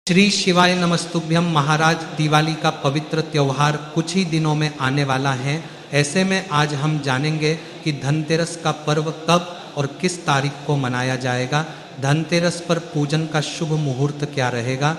श्री शिवाय नमस्तुभ्यम। महाराज, दिवाली का पवित्र त्योहार कुछ ही दिनों में आने वाला है। ऐसे में आज हम जानेंगे कि धनतेरस का पर्व कब और किस तारीख को मनाया जाएगा। धनतेरस पर पूजन का शुभ मुहूर्त क्या रहेगा।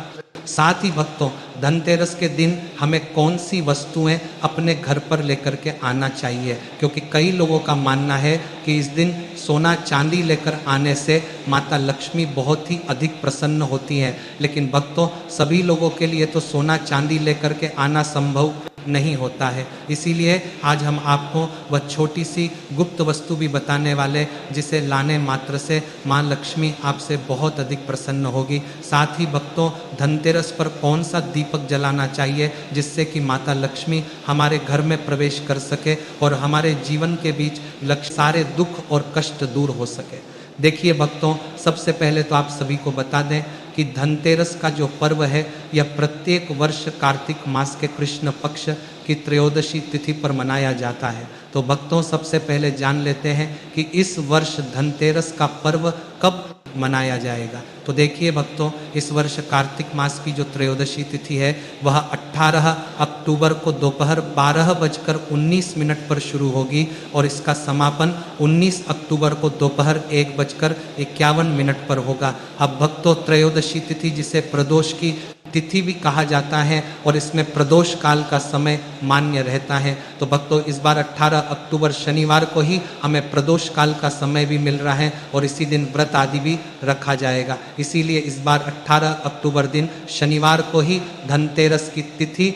साथ ही भक्तों, धनतेरस के दिन हमें कौन सी वस्तुएं अपने घर पर लेकर के आना चाहिए, क्योंकि कई लोगों का मानना है कि इस दिन सोना चांदी लेकर आने से माता लक्ष्मी बहुत ही अधिक प्रसन्न होती हैं। लेकिन भक्तों, सभी लोगों के लिए तो सोना चांदी लेकर के आना संभव नहीं होता है। इसीलिए आज हम आपको वह छोटी सी गुप्त वस्तु भी बताने वाले, जिसे लाने मात्र से माँ लक्ष्मी आपसे बहुत अधिक प्रसन्न होगी। साथ ही भक्तों, धनतेरस पर कौन सा दीपक जलाना चाहिए जिससे कि माता लक्ष्मी हमारे घर में प्रवेश कर सके और हमारे जीवन के बीच सारे दुख और कष्ट दूर हो सके। देखिए भक्तों, सबसे पहले तो आप सभी को बता दें कि धनतेरस का जो पर्व है यह प्रत्येक वर्ष कार्तिक मास के कृष्ण पक्ष की त्रयोदशी तिथि पर मनाया जाता है। तो भक्तों, सबसे पहले जान लेते हैं कि इस वर्ष धनतेरस का पर्व कब मनाया जाएगा। तो देखिए भक्तों, इस वर्ष कार्तिक मास की जो त्रयोदशी तिथि है वह 18 अक्टूबर को दोपहर 12:19 पर शुरू होगी और इसका समापन 19 अक्टूबर को दोपहर 1:51 पर होगा। अब भक्तों, त्रयोदशी तिथि जिसे प्रदोष की तिथि भी कहा जाता है और इसमें प्रदोष काल का समय मान्य रहता है। तो भक्तों, इस बार 18 अक्टूबर शनिवार को ही हमें प्रदोष काल का समय भी मिल रहा है और इसी दिन व्रत आदि भी रखा जाएगा। इसीलिए इस बार 18 अक्टूबर दिन शनिवार को ही धनतेरस की तिथि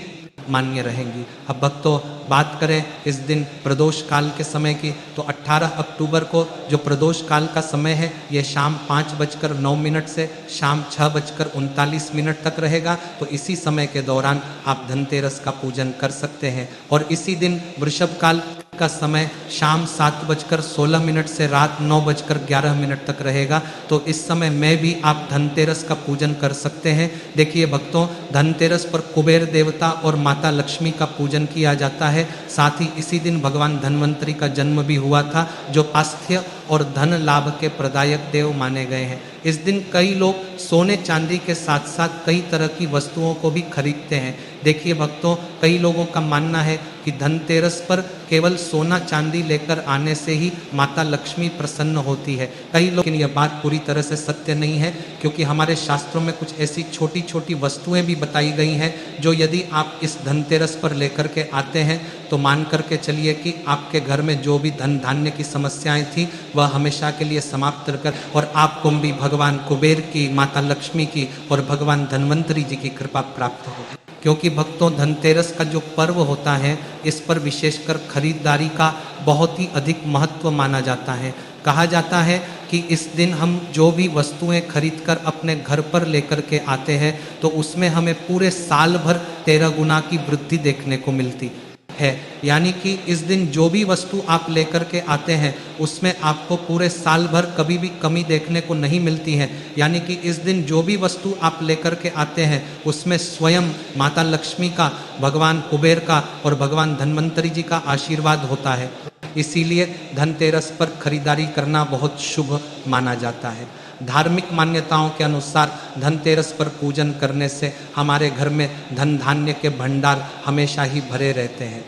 मान्य रहेंगी। अब भक्तों, बात करें इस दिन प्रदोष काल के समय की, तो 18 अक्टूबर को जो प्रदोष काल का समय है ये शाम 5:09 से शाम 6:39 तक रहेगा। तो इसी समय के दौरान आप धनतेरस का पूजन कर सकते हैं। और इसी दिन वृषभ काल का समय शाम 7:16 से रात 9:11 तक रहेगा। तो इस समय में भी आप धनतेरस का पूजन कर सकते हैं। देखिए भक्तों, धनतेरस पर कुबेर देवता और माता लक्ष्मी का पूजन किया जाता है। साथ ही इसी दिन भगवान धन्वंतरी का जन्म भी हुआ था, जो स्वास्थ्य और धन लाभ के प्रदायक देव माने गए हैं। इस दिन कई लोग सोने चांदी के साथ साथ कई तरह की वस्तुओं को भी खरीदते हैं। देखिए भक्तों, कई लोगों का मानना है कि धनतेरस पर केवल सोना चांदी लेकर आने से ही माता लक्ष्मी प्रसन्न होती है। कई लोग, लेकिन यह बात पूरी तरह से सत्य नहीं है, क्योंकि हमारे शास्त्रों में कुछ ऐसी छोटी छोटी वस्तुएं भी बताई गई हैं जो यदि आप इस धनतेरस पर लेकर के आते हैं तो मान करके चलिए कि आपके घर में जो भी धन धान्य की समस्याएं थी वह हमेशा के लिए समाप्त कर और आपको भी भगवान कुबेर की, माता लक्ष्मी की और भगवान धन्वंतरी जी की कृपा प्राप्त होगी। क्योंकि भक्तों, धनतेरस का जो पर्व होता है इस पर विशेषकर खरीदारी का बहुत ही अधिक महत्व माना जाता है। कहा जाता है कि इस दिन हम जो भी वस्तुएं खरीदकर अपने घर पर लेकर के आते हैं तो उसमें हमें पूरे साल भर 13 गुना की वृद्धि देखने को मिलती है। यानी कि इस दिन जो भी वस्तु आप लेकर के आते हैं उसमें आपको पूरे साल भर कभी भी कमी देखने को नहीं मिलती है। यानी कि इस दिन जो भी वस्तु आप लेकर के आते हैं उसमें स्वयं माता लक्ष्मी का, भगवान कुबेर का और भगवान धन्वंतरी जी का आशीर्वाद होता है। इसीलिए धनतेरस पर खरीदारी करना बहुत शुभ माना जाता है। धार्मिक मान्यताओं के अनुसार धनतेरस पर पूजन करने से हमारे घर में धन धान्य के भंडार हमेशा ही भरे रहते हैं।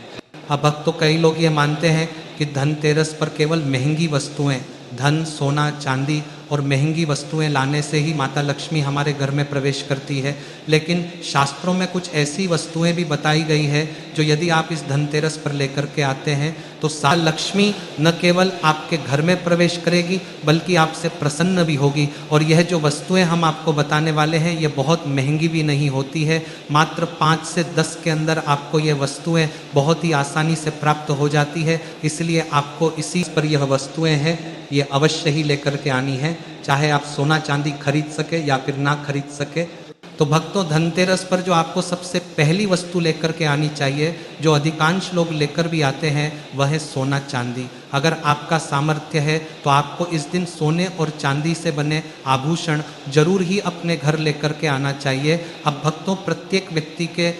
अब भक्तों, कई लोग ये मानते हैं कि धनतेरस पर केवल महंगी वस्तुएं, धन, सोना, चांदी और महंगी वस्तुएं लाने से ही माता लक्ष्मी हमारे घर में प्रवेश करती है। लेकिन शास्त्रों में कुछ ऐसी वस्तुएं भी बताई गई है जो यदि आप इस धनतेरस पर लेकर के आते हैं तो माता लक्ष्मी न केवल आपके घर में प्रवेश करेगी बल्कि आपसे प्रसन्न भी होगी। और यह जो वस्तुएं हम आपको बताने वाले हैं ये बहुत महंगी भी नहीं होती है। मात्र 5 से 10 के अंदर आपको ये वस्तुएं बहुत ही आसानी से प्राप्त हो जाती है। इसलिए आपको इसी पर यह वस्तुएं हैं ये अवश्य ही लेकर के आनी है, चाहे आप सोना चांदी खरीद सके या फिर ना खरीद सके। तो भक्तों, धनतेरस पर जो आपको सबसे पहली वस्तु लेकर के आनी चाहिए, जो अधिकांश लोग लेकर भी आते हैं, वह है सोना चांदी। अगर आपका सामर्थ्य है तो आपको इस दिन सोने और चांदी से बने आभूषण जरूर ही अपने घर लेकर के आना चाहिए। अब भक्तों, प्रत्येक व्यक्ति के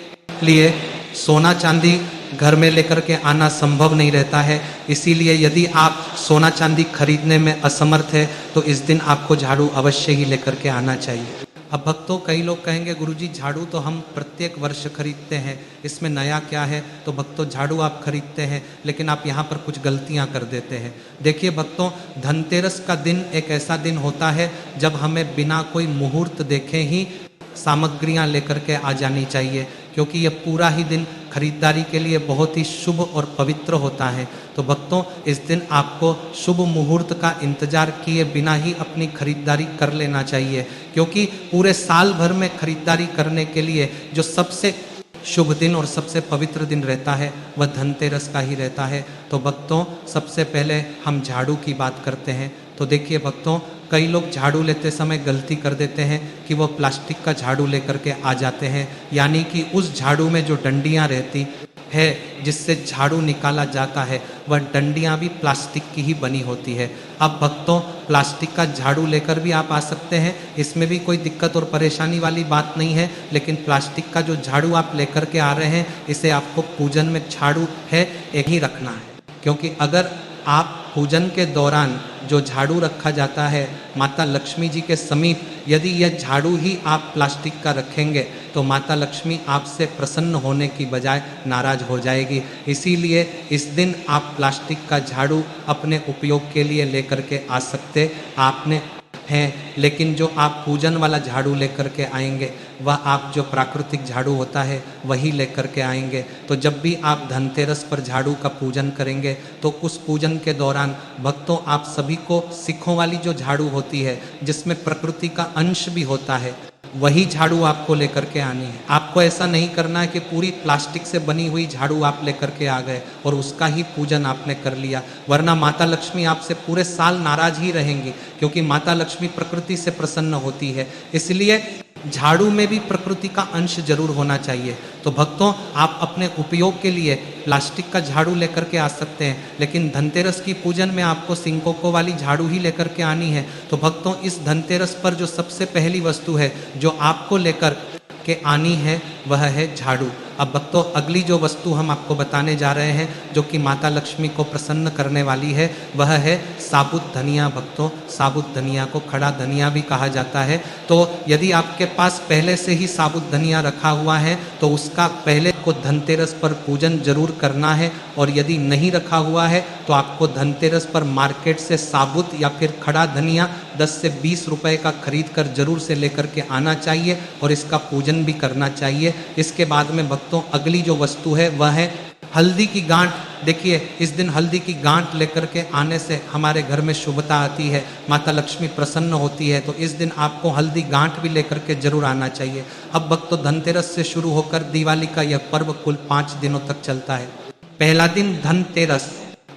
लिए सोना चांदी घर में लेकर के आना संभव नहीं रहता है। इसीलिए यदि आप सोना चांदी खरीदने में असमर्थ है तो इस दिन आपको झाड़ू अवश्य ही लेकर के आना चाहिए। अब भक्तों कई लोग कहेंगे गुरुजी झाड़ू तो हम प्रत्येक वर्ष खरीदते हैं, इसमें नया क्या है? तो भक्तों झाड़ू आप खरीदते हैं लेकिन आप यहाँ पर कुछ गलतियाँ कर देते हैं। देखिए भक्तों, धनतेरस का दिन एक ऐसा दिन होता है जब हमें बिना कोई मुहूर्त देखे ही सामग्रियाँ लेकर के आ जानी चाहिए, क्योंकि यह पूरा ही दिन खरीदारी के लिए बहुत ही शुभ और पवित्र होता है। तो भक्तों इस दिन आपको शुभ मुहूर्त का इंतजार किए बिना ही अपनी खरीदारी कर लेना चाहिए, क्योंकि पूरे साल भर में खरीदारी करने के लिए जो सबसे शुभ दिन और सबसे पवित्र दिन रहता है वह धनतेरस का ही रहता है। तो भक्तों सबसे पहले हम झाड़ू की बात करते हैं। तो देखिए भक्तों, कई लोग झाड़ू लेते समय गलती कर देते हैं कि वो प्लास्टिक का झाड़ू लेकर के आ जाते हैं, यानी कि उस झाड़ू में जो डंडियाँ रहती है जिससे झाड़ू निकाला जाता है वह डंडियाँ भी प्लास्टिक की ही बनी होती है। अब भक्तों प्लास्टिक का झाड़ू लेकर भी आप आ सकते हैं, इसमें भी कोई दिक्कत और परेशानी वाली बात नहीं है, लेकिन प्लास्टिक का जो झाड़ू आप लेकर के आ रहे हैं इसे आपको पूजन में झाड़ू है एक ही रखना है, क्योंकि अगर आप पूजन के दौरान जो झाड़ू रखा जाता है माता लक्ष्मी जी के समीप, यदि यह झाड़ू ही आप प्लास्टिक का रखेंगे तो माता लक्ष्मी आपसे प्रसन्न होने की बजाय नाराज हो जाएगी। इसीलिए इस दिन आप प्लास्टिक का झाड़ू अपने उपयोग के लिए लेकर के आ सकते आपने हैं, लेकिन जो आप पूजन वाला झाड़ू लेकर के आएंगे वह आप जो प्राकृतिक झाड़ू होता है वही लेकर के आएंगे। तो जब भी आप धनतेरस पर झाड़ू का पूजन करेंगे तो उस पूजन के दौरान भक्तों आप सभी को सिखों वाली जो झाड़ू होती है जिसमें प्रकृति का अंश भी होता है वही झाड़ू आपको लेकर के आनी है। आपको ऐसा नहीं करना है कि पूरी प्लास्टिक से बनी हुई झाड़ू आप लेकर के आ गए और उसका ही पूजन आपने कर लिया, वरना माता लक्ष्मी आपसे पूरे साल नाराज ही रहेंगी, क्योंकि माता लक्ष्मी प्रकृति से प्रसन्न होती है। इसलिए झाड़ू में भी प्रकृति का अंश जरूर होना चाहिए। तो भक्तों आप अपने उपयोग के लिए प्लास्टिक का झाड़ू लेकर के आ सकते हैं, लेकिन धनतेरस की पूजन में आपको सिंकोको वाली झाड़ू ही लेकर के आनी है। तो भक्तों इस धनतेरस पर जो सबसे पहली वस्तु है जो आपको लेकर के आनी है वह है झाड़ू। अब भक्तों अगली जो वस्तु हम आपको बताने जा रहे हैं जो कि माता लक्ष्मी को प्रसन्न करने वाली है वह है साबुत धनिया। भक्तों साबुत धनिया को खड़ा धनिया भी कहा जाता है। तो यदि आपके पास पहले से ही साबुत धनिया रखा हुआ है तो उसका पहले को धनतेरस पर पूजन जरूर करना है, और यदि नहीं रखा हुआ है तो आपको धनतेरस पर मार्केट से साबुत या फिर खड़ा धनिया 10 से 20 रुपए का खरीद कर जरूर से लेकर के आना चाहिए और इसका पूजन भी करना चाहिए। इसके बाद में भक्तों अगली जो वस्तु है वह है हल्दी की गांठ। देखिए इस दिन हल्दी की गांठ लेकर के आने से हमारे घर में शुभता आती है, माता लक्ष्मी प्रसन्न होती है। तो इस दिन आपको हल्दी गांठ भी लेकर के जरूर आना चाहिए। अब भक्तों धनतेरस से शुरू होकर दिवाली का यह पर्व कुल 5 दिनों तक चलता है। पहला दिन धनतेरस,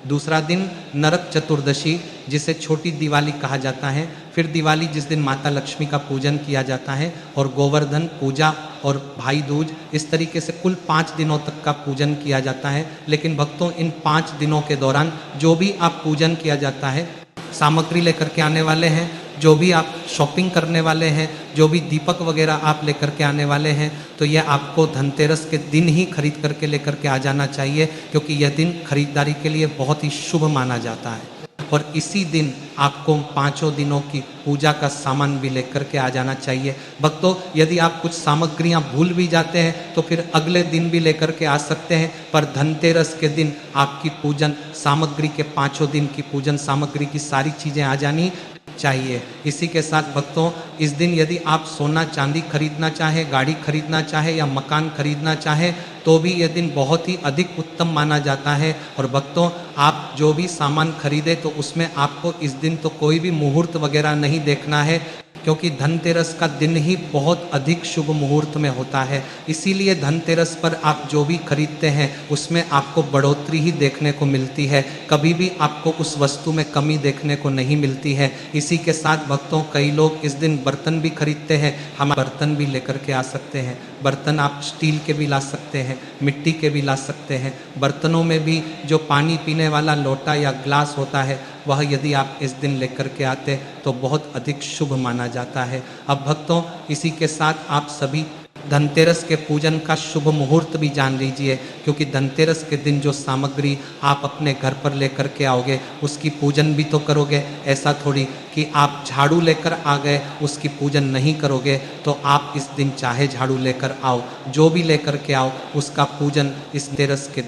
दूसरा दिन नरक चतुर्दशी जिसे छोटी दिवाली कहा जाता है, फिर दिवाली जिस दिन माता लक्ष्मी का पूजन किया जाता है, और गोवर्धन पूजा और भाई दूज, इस तरीके से कुल 5 दिनों तक का पूजन किया जाता है। लेकिन भक्तों इन 5 दिनों के दौरान जो भी आप पूजन किया जाता है, सामग्री लेकर के आने वाले हैं, जो भी आप शॉपिंग करने वाले हैं, जो भी दीपक वगैरह आप लेकर के आने वाले हैं, तो यह आपको धनतेरस के दिन ही खरीद करके लेकर के आ जाना चाहिए, क्योंकि यह दिन खरीदारी के लिए बहुत ही शुभ माना जाता है। और इसी दिन आपको 5 दिनों की पूजा का सामान भी लेकर के आ जाना चाहिए। भक्तों यदि आप कुछ सामग्रियां भूल भी जाते हैं तो फिर अगले दिन भी लेकर के आ सकते हैं, पर धनतेरस के दिन आपकी पूजन सामग्री के 5 दिन की पूजन सामग्री की सारी चीज़ें आ जानी चाहिए। इसी के साथ भक्तों इस दिन यदि आप सोना चांदी खरीदना चाहें, गाड़ी खरीदना चाहें या मकान खरीदना चाहें तो भी यह दिन बहुत ही अधिक उत्तम माना जाता है। और भक्तों आप जो भी सामान खरीदे तो उसमें आपको इस दिन तो कोई भी मुहूर्त वगैरह नहीं देखना है, क्योंकि धनतेरस का दिन ही बहुत अधिक शुभ मुहूर्त में होता है। इसीलिए धनतेरस पर आप जो भी खरीदते हैं उसमें आपको बढ़ोतरी ही देखने को मिलती है, कभी भी आपको उस वस्तु में कमी देखने को नहीं मिलती है। इसी के साथ भक्तों कई लोग इस दिन बर्तन भी खरीदते हैं, हम बर्तन भी लेकर के आ सकते हैं। बर्तन आप स्टील के भी ला सकते हैं, मिट्टी के भी ला सकते हैं। बर्तनों में भी जो पानी पीने वाला लोटा या ग्लास होता है वह यदि आप इस दिन लेकर के आते तो बहुत अधिक शुभ माना जाता है। अब भक्तों इसी के साथ आप सभी धनतेरस के पूजन का शुभ मुहूर्त भी जान लीजिए, क्योंकि धनतेरस के दिन जो सामग्री आप अपने घर पर लेकर के आओगे उसकी पूजन भी तो करोगे। ऐसा थोड़ी कि आप झाड़ू लेकर आ गए उसकी पूजन नहीं करोगे। तो आप इस दिन चाहे झाड़ू लेकर आओ, जो भी लेकर के आओ उसका पूजन इस धनतेरस के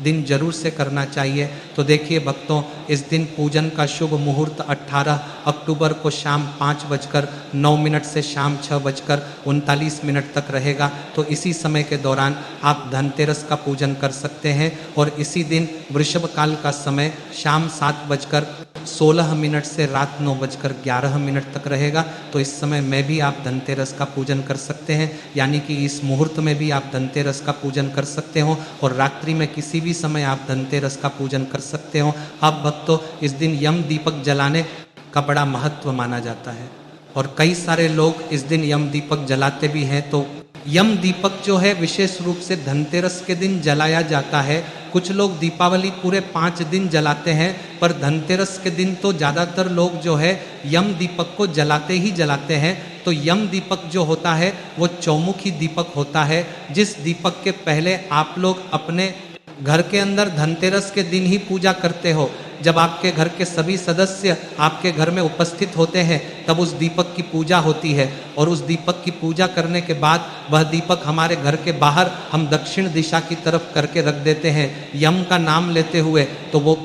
दिन जरूर से करना चाहिए। तो देखिए भक्तों, इस दिन पूजन का शुभ मुहूर्त 18 अक्टूबर को शाम 5:09 से शाम 6:39 तक रहेगा। तो इसी समय के दौरान आप धनतेरस का पूजन कर सकते हैं। और इसी दिन वृषभ काल का समय शाम 7:16 से रात 9:11 तक रहेगा। तो इस समय में भी आप धनतेरस का पूजन कर सकते हैं, यानी कि इस मुहूर्त में भी आप धनतेरस का पूजन कर सकते हो और रात्रि में किसी भी समय आप धनतेरस का पूजन कर सकते हो। अब भक्तों, इस दिन यम दीपक जलाने का बड़ा महत्व माना जाता है और कई सारे लोग इस दिन यम दीपक जलाते भी हैं। तो यम दीपक जो है विशेष रूप से धनतेरस के दिन जलाया जाता है। कुछ लोग दीपावली पूरे 5 दिन जलाते हैं, पर धनतेरस के दिन तो ज़्यादातर लोग जो है यम दीपक को जलाते ही जलाते हैं। तो यम दीपक जो होता है वो चौमुखी दीपक होता है, जिस दीपक के पहले आप लोग अपने घर के अंदर धनतेरस के दिन ही पूजा करते हो। जब आपके घर के सभी सदस्य आपके घर में उपस्थित होते हैं तब उस दीपक की पूजा होती है और उस दीपक की पूजा करने के बाद वह दीपक हमारे घर के बाहर हम दक्षिण दिशा की तरफ करके रख देते हैं यम का नाम लेते हुए। तो वो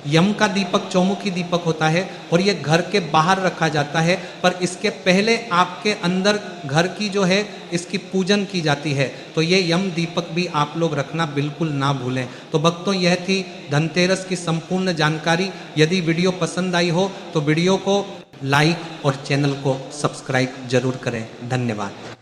यम का दीपक चौमुखी दीपक होता है और ये घर के बाहर रखा जाता है, पर इसके पहले आपके अंदर घर की जो है इसकी पूजन की जाती है। तो ये यम दीपक भी आप लोग रखना बिल्कुल ना भूलें। तो भक्तों, यह थी धनतेरस की संपूर्ण जानकारी। यदि वीडियो पसंद आई हो तो वीडियो को लाइक और चैनल को सब्सक्राइब जरूर करें। धन्यवाद।